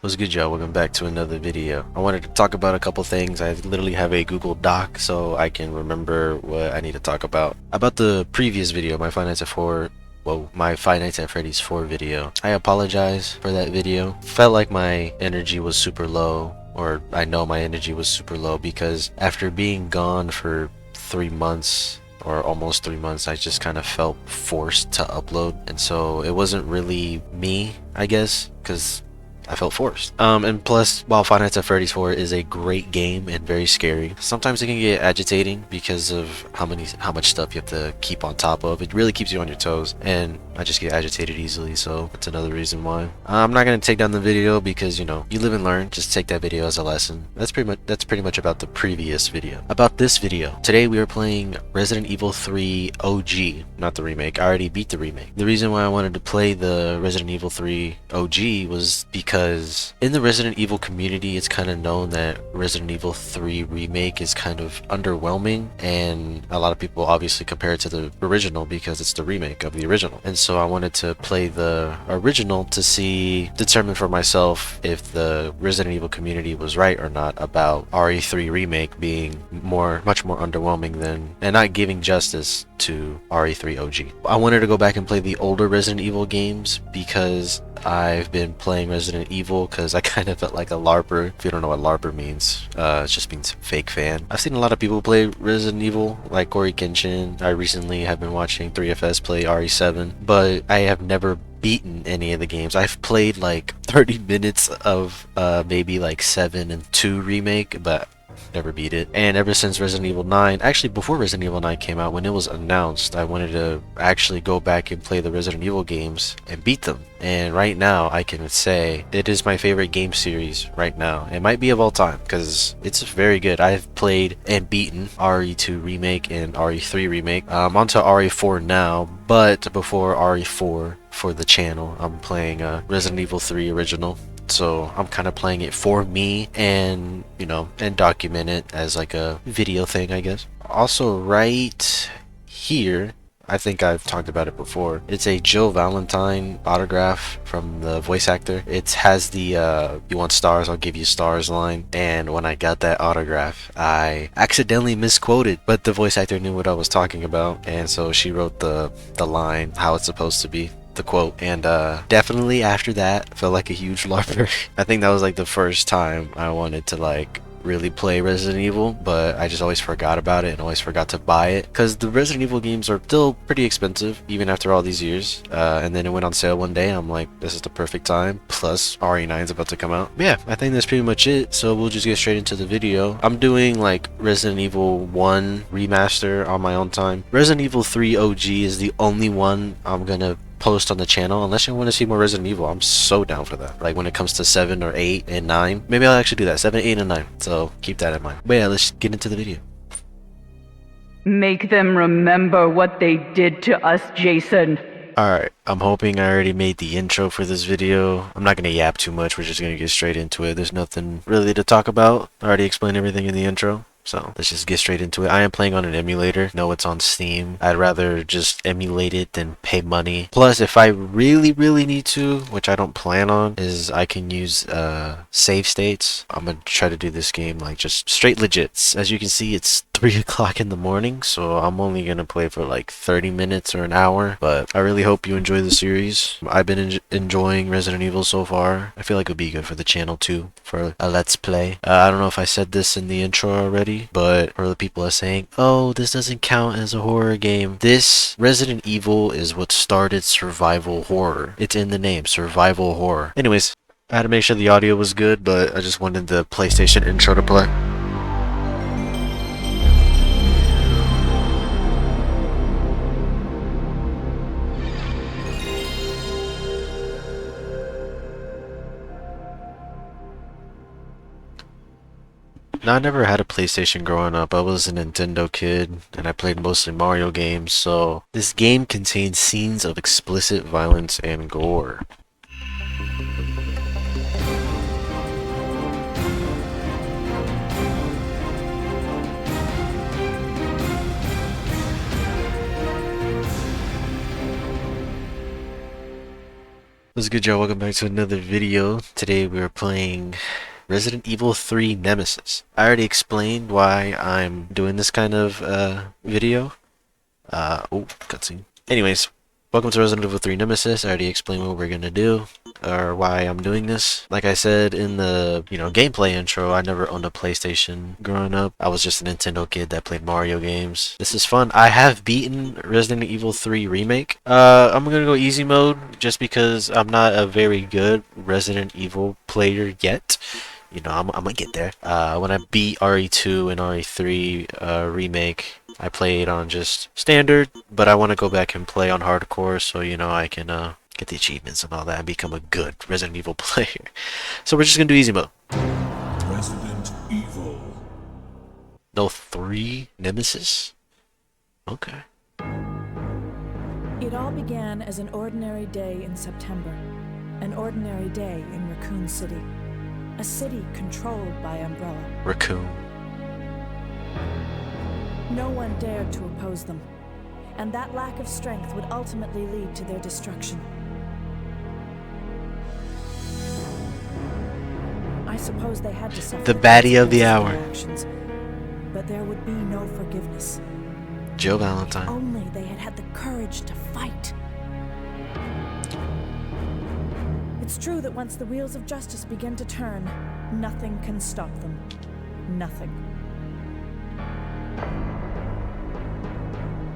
What's good, y'all? Welcome back to another video. I wanted to talk about a couple things. I literally have a Google Doc so I can remember what I need to talk about. About the previous video, my Five Nights at Freddy's 4 video. I apologize for that video. Felt like my energy was super low, or I know my energy was super low because after being gone for 3 months, or almost 3 months, I just kind of felt forced to upload, and so it wasn't really me, I guess, because I felt forced. And plus, while Five Nights at Freddy's 4 is a great game and very scary, sometimes it can get agitating because of how much stuff you have to keep on top of. It really keeps you on your toes, and I just get agitated easily, so that's another reason why. I'm not gonna take down the video because, you know, you live and learn. Just take that video as a lesson. That's pretty much about the previous video. About this video, today we are playing Resident Evil 3 OG, not the remake. I already beat the remake. The reason why I wanted to play the Resident Evil 3 OG was because in the Resident Evil community, it's kind of known that Resident Evil 3 Remake is kind of underwhelming, and a lot of people obviously compare it to the original because it's the remake of the original. And so I wanted to play the original to determine for myself if the Resident Evil community was right or not about RE3 Remake being much more underwhelming than, and not giving justice to RE3 OG. I wanted to go back and play the older Resident Evil games because I've been playing Resident Evil because I kind of felt like a LARPer. If you don't know what LARPer means, it just means fake fan. I've seen a lot of people play Resident Evil, like Corey Kenshin. I recently have been watching 3FS play RE7, but I have never beaten any of the games. I've played like 30 minutes of maybe like 7 and 2 Remake, but never beat it. And ever since Resident Evil 9, actually before Resident Evil 9 came out, when it was announced, I wanted to actually go back and play the Resident Evil games and beat them. And right now I can say it is my favorite game series right now. It might be of all time because it's very good. I've played and beaten RE2 Remake and RE3 Remake. I'm onto RE4 now, but before RE4 for the channel, I'm playing Resident Evil 3 Original. So I'm kind of playing it for me and, you know, and document it as like a video thing, I guess. Also right here, I think I've talked about it before. It's a Jill Valentine autograph from the voice actor. It has the you want stars, I'll give you stars line. And when I got that autograph, I accidentally misquoted, but the voice actor knew what I was talking about, and so she wrote the line how it's supposed to be, the quote. And definitely after that felt like a huge LARPer. I think that was like the first time I wanted to like really play Resident Evil, but I just always forgot about it and always forgot to buy it because the Resident Evil games are still pretty expensive even after all these years. And then it went on sale one day. I'm like, this is the perfect time. Plus RE9 is about to come out. But yeah, I think that's pretty much it. So we'll just get straight into the video. I'm doing like Resident Evil 1 remaster on my own time. Resident Evil 3 OG is the only one I'm gonna post on the channel unless you want to see more Resident Evil. I'm so down for that. Like when it comes to 7 or 8 and 9, maybe I'll actually do that, 7, 8, and 9. So keep that in mind. But yeah, let's get into the video. Make them remember what they did to us, Jason. Alright, I'm hoping I already made the intro for this video. I'm not gonna yap too much, we're just gonna get straight into it. There's nothing really to talk about. I already explained everything in the intro. So let's just get straight into it. I am playing on an emulator. No, it's on Steam. I'd rather just emulate it than pay money. Plus, if I really need to, which I don't plan on, is I can use save states. I'm gonna try to do this game like just straight legit. As you can see, it's 3 o'clock in the morning, so I'm only gonna play for like 30 minutes or an hour. But I really hope you enjoy the series. I've been enjoying Resident Evil so far. I feel like it would be good for the channel too, for a let's play. I don't know if I said this in the intro already, but for the people are saying, oh, this doesn't count as a horror game. This Resident Evil is what started survival horror. It's in the name, survival horror. Anyways, I had to make sure the audio was good, but I just wanted the PlayStation intro to play. Now, I never had a PlayStation growing up. I was a Nintendo kid, and I played mostly Mario games, so this game contains scenes of explicit violence and gore. What's good, y'all? Welcome back to another video. Today we are playing Resident Evil 3 Nemesis. I already explained why I'm doing this kind of video. Oh, cutscene. Anyways, welcome to Resident Evil 3 Nemesis. I already explained what we're gonna do, or why I'm doing this. Like I said in the, gameplay intro, I never owned a PlayStation growing up. I was just a Nintendo kid that played Mario games. This is fun. I have beaten Resident Evil 3 Remake. I'm gonna go easy mode just because I'm not a very good Resident Evil player yet. I'm gonna get there. When I beat RE2 and RE3 Remake, I played on just standard, but I want to go back and play on hardcore so, I can get the achievements and all that and become a good Resident Evil player. So we're just gonna do easy mode. Resident Evil. No 3 Nemesis? Okay. It all began as an ordinary day in September. An ordinary day in Raccoon City. A city controlled by Umbrella. Raccoon. No one dared to oppose them, and that lack of strength would ultimately lead to their destruction. I suppose they had to suffer The baddie of the hour. their actions, but there would be no forgiveness. Joe Valentine. Only they had had the courage to fight. It's true that once the wheels of justice begin to turn, nothing can stop them. Nothing.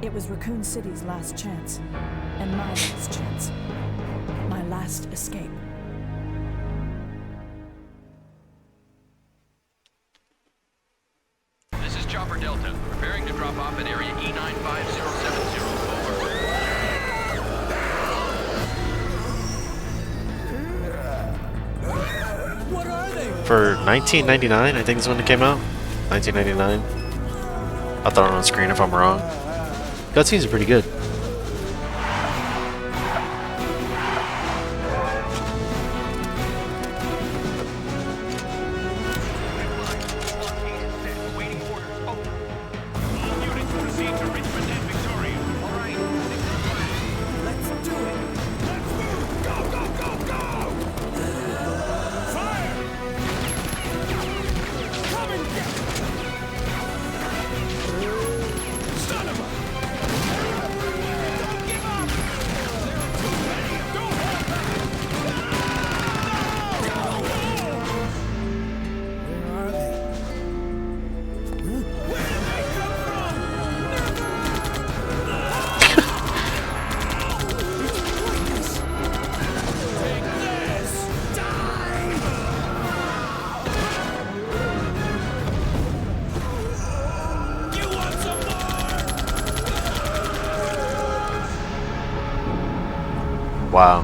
It was Raccoon City's last chance, and my last chance. My last escape. This is Chopper Delta, preparing to drop off at area E95070. Over. What are they? For 1999, I think is when it came out. 1999. I'll throw it on screen if I'm wrong. Cutscenes are pretty good. Waiting orders. Over. All units proceed to Richmond and Victoria. All right. Let's do it. Let's move. Go, go, go, go. Fire. Come and get it. Son of a. Don't give up. Too many. Don't hold back. Where are they? Where did they come from? Take this! Die! You want some more? Wow.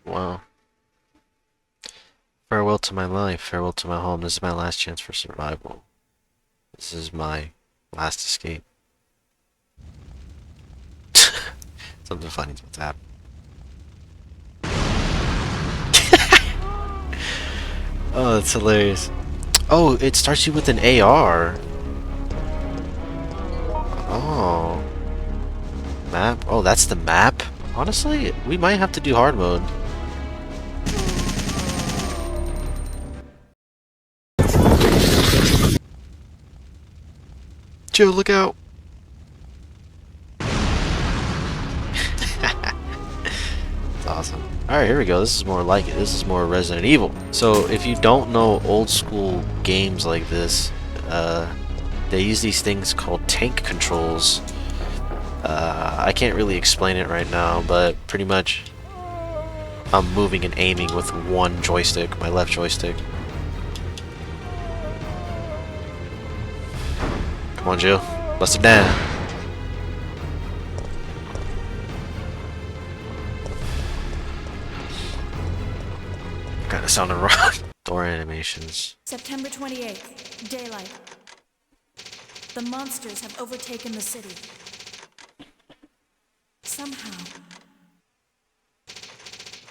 Wow. Farewell to my life, farewell to my home. This is my last chance for survival. This is my last escape. Something funny's about to happen. Oh, that's hilarious. Oh, it starts you with an AR. Oh. Map? Oh, that's the map? Honestly, we might have to do hard mode. Joe, look out! That's awesome. Alright, here we go. This is more like it. This is more Resident Evil. So, if you don't know old school games like this, they use these things called tank controls. I can't really explain it right now, but pretty much I'm moving and aiming with one joystick, my left joystick. Come on, Jill. Bust it down. Kinda sounded wrong. Door animations. September 28th, daylight. The monsters have overtaken the city. Somehow,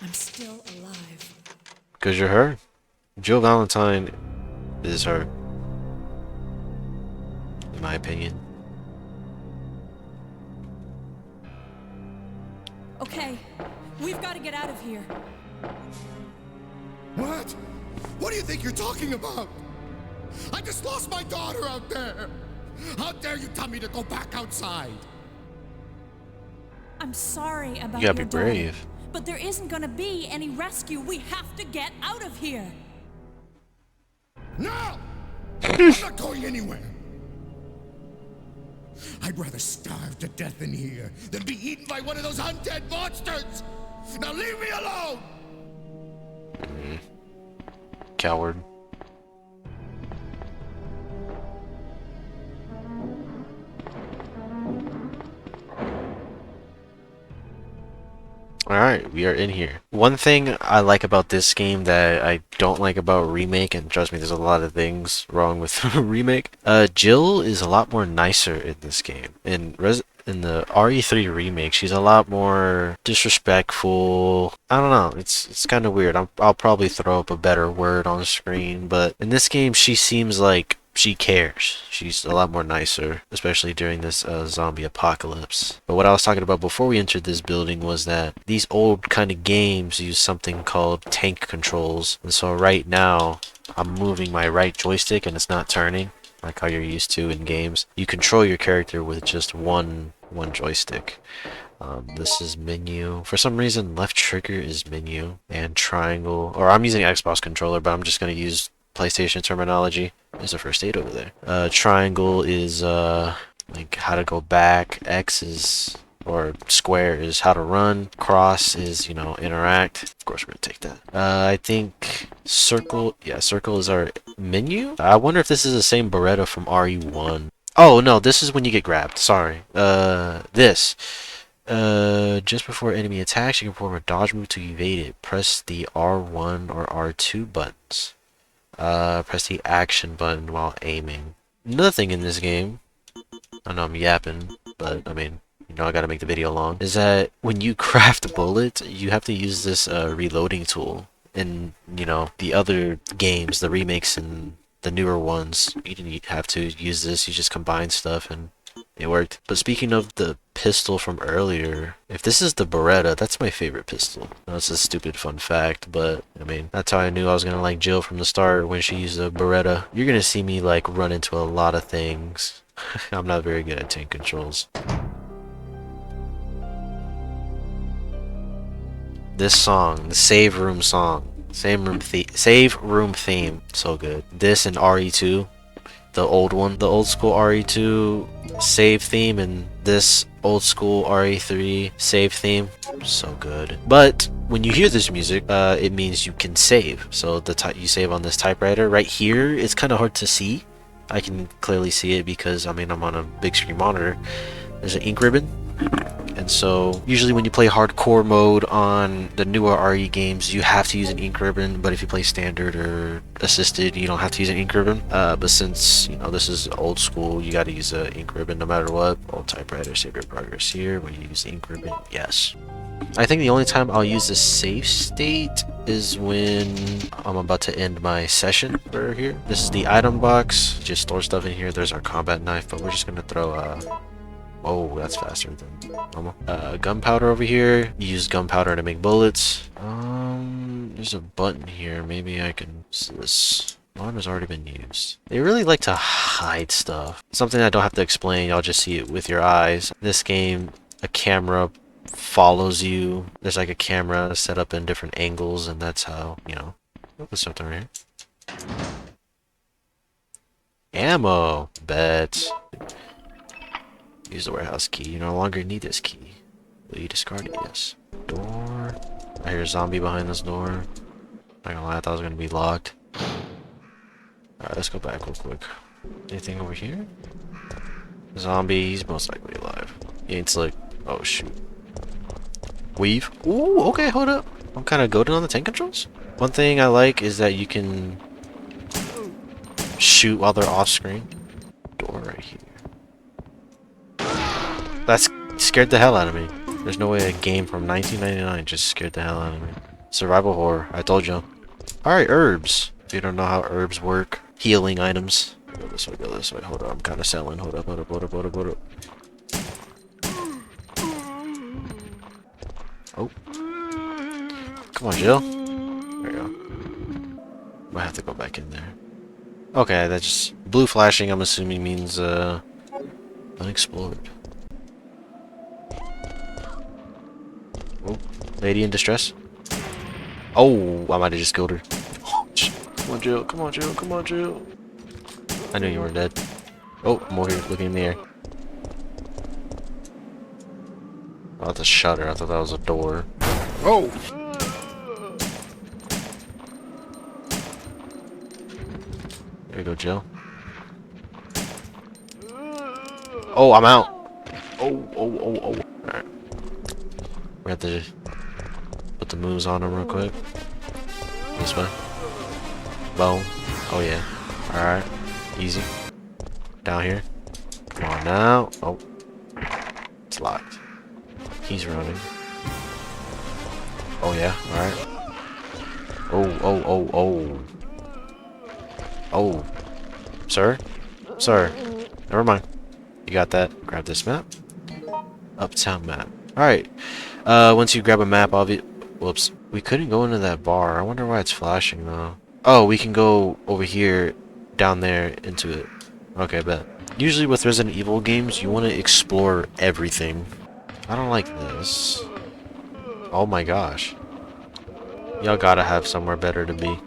I'm still alive. Because you're her. Jill Valentine is her. In my opinion. Okay, we've got to get out of here. What? What do you think you're talking about? I just lost my daughter out there. How dare you tell me to go back outside? I'm sorry about You gotta your be daughter, brave. but there isn't gonna be any rescue. We have to get out of here. No! I'm not going anywhere. I'd rather starve to death in here than be eaten by one of those undead monsters. Now leave me alone! Coward. Alright, we are in here. One thing I like about this game that I don't like about Remake, and trust me, there's a lot of things wrong with Remake. Jill is a lot more nicer in this game. In the RE3 remake, she's a lot more disrespectful. I don't know, it's kind of weird. I'll probably throw up a better word on screen, but in this game, she seems like she cares. She's a lot more nicer, especially during this zombie apocalypse. But what I was talking about before we entered this building was that these old kind of games use something called tank controls. And so right now, I'm moving my right joystick and it's not turning like how you're used to in games. You control your character with just one joystick. This is menu. For some reason, left trigger is menu, and triangle, or I'm using Xbox controller, but I'm just going to use PlayStation terminology. There's a first aid over there. Triangle is like how to go back. X is, or square is how to run. Cross is, you know, interact. Of course, we're gonna take that. I think circle. Yeah, circle is our menu. I wonder if this is the same Beretta from RE1. Oh no, this is when you get grabbed. Sorry. This. Just before enemy attacks, you can perform a dodge move to evade it. Press the R1 or R2 buttons. Press the action button while aiming. Another thing in this game, I know I'm yapping, but I mean, you know I gotta make the video long, is that when you craft bullets, you have to use this reloading tool. In, you know, the other games, the remakes and the newer ones, you didn't have to use this, you just combine stuff and it worked. But speaking of the pistol from earlier, if this is the Beretta, that's my favorite pistol. Now, it's a stupid fun fact, but I mean, that's how I knew I was gonna like Jill from the start when she used the Beretta. You're gonna see me like run into a lot of things. I'm not very good at tank controls. This song, the save room song, save room theme, so good. This and RE2. The old one, the old school RE2 save theme, and this old school RE3 save theme, so good. But when you hear this music, it means you can save. So you save on this typewriter right here. It's kind of hard to see. I can clearly see it because I mean I'm on a big screen monitor. There's an ink ribbon. And so usually when you play hardcore mode on the newer RE games, you have to use an ink ribbon, but if you play standard or assisted, you don't have to use an ink ribbon. But since, you know, this is old school, you got to use an ink ribbon no matter what. Old typewriter, save your progress here. When you use the ink ribbon, yes. I think the only time I'll use the save state is when I'm about to end my session for here. This is the item box. Just store stuff in here. There's our combat knife, but we're just gonna throw oh, that's faster than normal. Gunpowder over here. You use gunpowder to make bullets. There's a button here. Maybe I can use this. Alarm has already been used. They really like to hide stuff. Something I don't have to explain. Y'all just see it with your eyes. This game, a camera follows you. There's like a camera set up in different angles, and that's how, you know. There's something right here. Ammo. Bet. Use the warehouse key. You no longer need this key. Will you discard it? Yes. Door. I hear a zombie behind this door. Not gonna lie, I thought it was gonna be locked. Alright, let's go back real quick. Anything over here? Zombie, he's most likely alive. He ain't slick. Oh shoot. Weave. Ooh, okay, hold up. I'm kinda goated on the tank controls. One thing I like is that you can shoot while they're off screen. Door right here. That scared the hell out of me. There's no way a game from 1999 just scared the hell out of me. Survival horror, I told you. Alright, herbs. If you don't know how herbs work, healing items. Go this way, go this way. Hold up, I'm kind of selling. Hold up, hold up, hold up, hold up, hold up. Oh. Come on, Jill. There you go. Might have to go back in there. Okay, that just... Blue flashing, I'm assuming, means, unexplored. Oh, lady in distress. Oh, I might have just killed her. Come on, Jill. Come on, Jill. Come on, Jill. I knew you weren't dead. Oh, I'm over here looking in the air. Oh, that's a shutter. I thought that was a door. Oh! There you go, Jill. Oh, I'm out. Oh. Alright. We have to put the moves on him real quick. This way. Boom. Oh, yeah. Alright. Easy. Down here. Come on now. Oh. It's locked. He's running. Oh, yeah. Alright. Oh. Oh. Sir? Sir. Never mind. You got that. Grab this map. Uptown map. Alright. Once you grab a map, whoops. We couldn't go into that bar. I wonder why it's flashing, though. Oh, we can go over here, down there, into it. Okay, bet. Usually with Resident Evil games, you want to explore everything. I don't like this. Oh my gosh. Y'all gotta have somewhere better to be.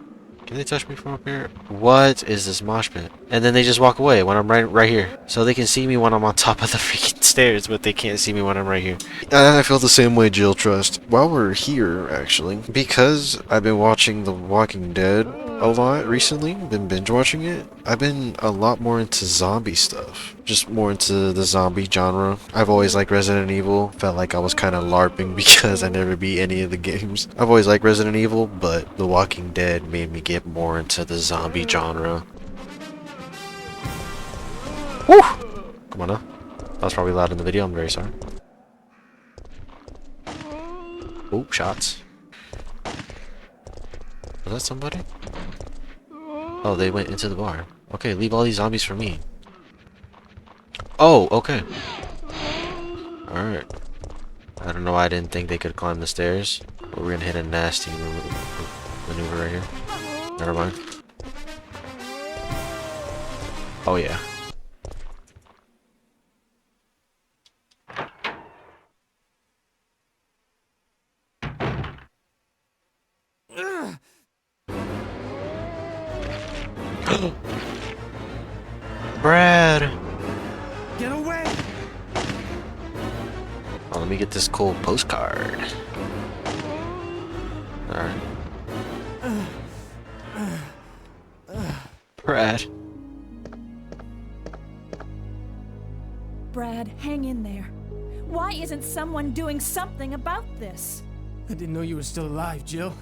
Can they touch me from up here? What is this mosh pit? And then they just walk away when I'm right here. So they can see me when I'm on top of the freaking stairs, but they can't see me when I'm right here. I feel the same way, Jill, trust. While we're here, actually, because I've been watching The Walking Dead a lot recently, been binge watching it, I've been a lot more into zombie stuff. Just more into the zombie genre. I've always liked Resident Evil. Felt like I was kind of LARPing because I never beat any of the games. I've always liked Resident Evil, but The Walking Dead made me get more into the zombie genre. Woo! Come on now. That was probably loud in the video. I'm very sorry. Oh, shots. Was that somebody? Oh, they went into the bar. Okay, leave all these zombies for me. Oh, okay. Alright. I don't know why I didn't think they could climb the stairs. But we're gonna hit a nasty maneuver right here. Never mind. Oh, yeah. Brad! Get away! Oh, let me get this cool postcard. Alright. Brad. Brad, hang in there. Why isn't someone doing something about this? I didn't know you were still alive, Jill.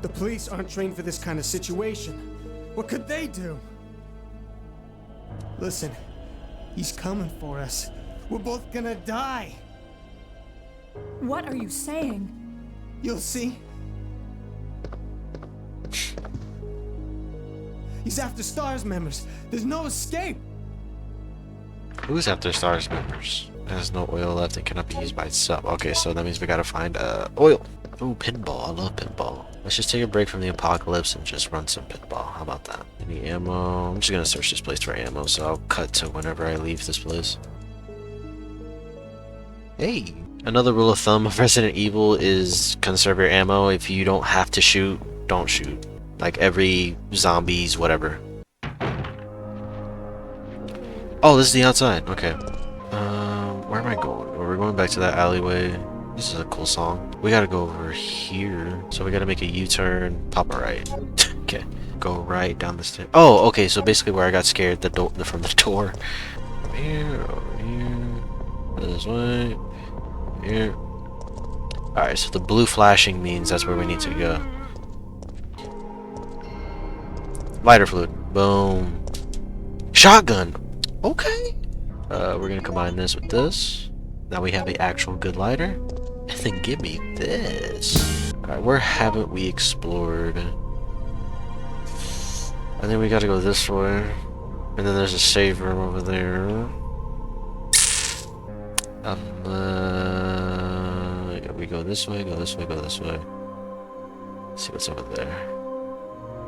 The police aren't trained for this kind of situation. What could they do? Listen, he's coming for us. We're both gonna die. What are you saying? You'll see. He's after STARS members. There's no escape. Who's after STARS members? There's no oil left and cannot be used by itself. Okay, so that means we gotta find oil. Ooh, pinball. I love pinball. Let's just take a break from the apocalypse and just run some pinball. How about that? Any ammo? I'm just gonna search this place for ammo, so I'll cut to whenever I leave this place. Hey! Another rule of thumb of Resident Evil is conserve your ammo. If you don't have to shoot, don't shoot. Like every zombies, whatever. Oh, this is the outside. Okay. Where am I going? We're going back to that alleyway. This is a cool song. We gotta go over here. So we gotta make a U-turn, pop a right. Okay. Go right down the stairs. Oh, okay, so basically where I got scared from the door. Over here, this way, here. Alright, so the blue flashing means that's where we need to go. Lighter fluid. Boom. Shotgun! Okay. We're gonna combine this with this. Now we have the actual good lighter. And then give me this. Alright, where haven't we explored? I think we gotta go this way. And then there's a save room over there. Yeah, we go this way, go this way, go this way. Let's see what's over there.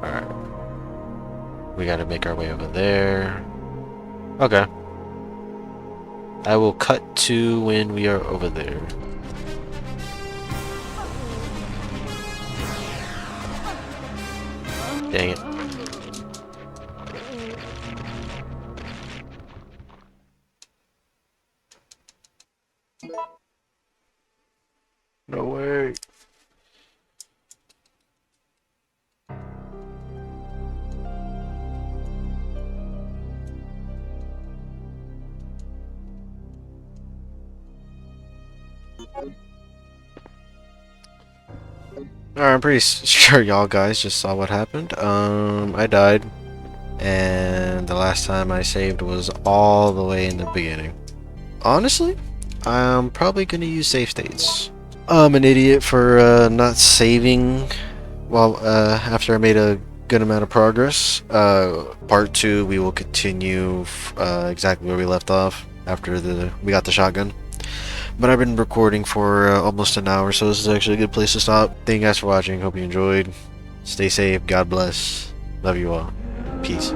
Alright. We gotta make our way over there. Okay. I will cut to when we are over there. Dang it. No way. Alright, I'm pretty sure y'all guys just saw what happened. I died, and the last time I saved was all the way in the beginning. Honestly, I'm probably gonna use save states. I'm an idiot for not saving. Well, after I made a good amount of progress. Part 2, we will continue exactly where we left off after we got the shotgun. But I've been recording for almost an hour, so this is actually a good place to stop. Thank you guys for watching. Hope you enjoyed. Stay safe. God bless. Love you all. Peace.